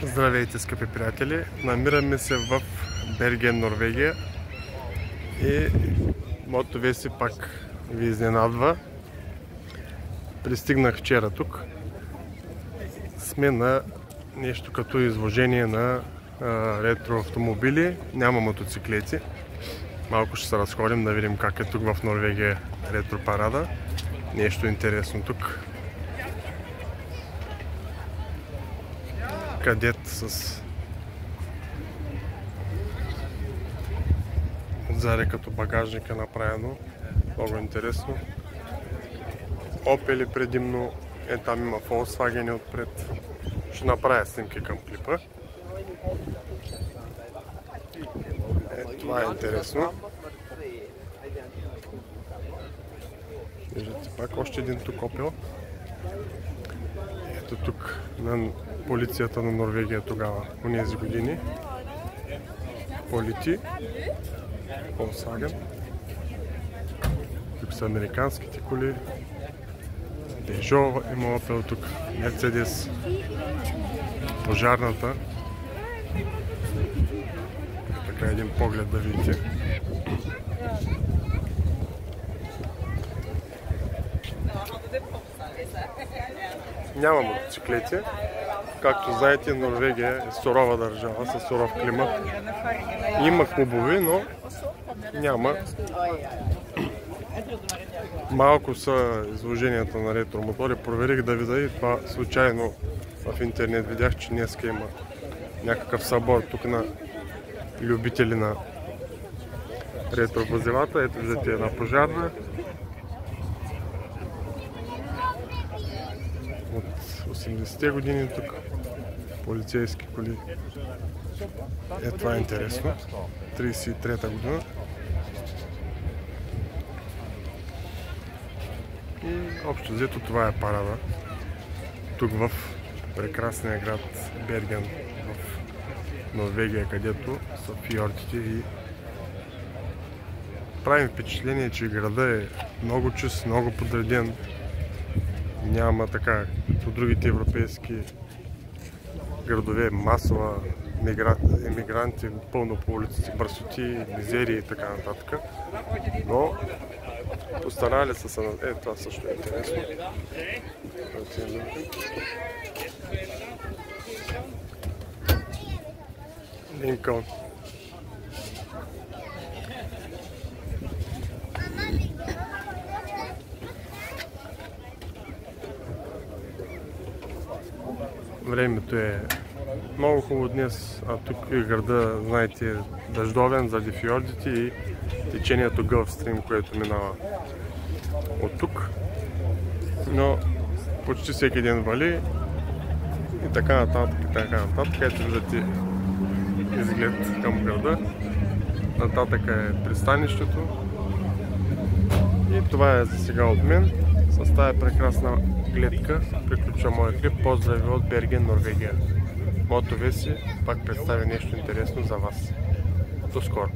Здравейте, скъпи приятели! Намираме се в Берген, Норвегия и моето веси пак ви изненадва. Пристигнах вчера тук. Сме на нещо като изложение на ретро автомобили. Няма мотоциклети. Малко ще се разходим да видим как е тук в Норвегия ретро парада. Нещо интересно тук. Кадет с отзади като багажник е направено. Много интересно. Опели предимно. Там има Volkswagen отпред. Ще направя снимки към клипа. Това е интересно. Виждате пак още един тук Opel. Ето тук на полицията на Норвегия тогава, в тези години. Полити. Volkswagen. Тук са американските коли. Peugeot има Opel тук. Mercedes. Пожарната. Така един поглед да видите. Няма мотоциклети. Както знаете, Норвегия е сурова държава, със суров климат. Има клубови, но няма. Малко са изложенията на ретромотори. Проверих да видя и това случайно в интернет видях, че днеска има някакъв събор тук на любители на ретровозилата. Ето виждате една пожарна. От 80-те години тук полицейски коли. Това е интересно. 33-та година. И общо взето това е парада. Тук в прекрасния град Берген в Норвегия, където са фиордите и правим впечатление, че града е много чист, много подреден. Няма така, като другите европейски градове, масова емигранти, пълно по улиците, бърсоти, мизерии и така нататък. Но постарали са се на... това също е интересно. Линкълн. Времето е много хубаво днес, а тук и града, знаете, дъждовен заради фиордите и течението Gulfstream, което минава от тук. Но почти всеки ден вали и така нататък, и така нататък. Ето виждате изглед към града. Нататък е пристанището. И това е за сега от мен. С тази прекрасна гледка приключва моя клип. Поздрави от Берген, Норвегия. Моето веси пак представя нещо интересно за вас. До скоро!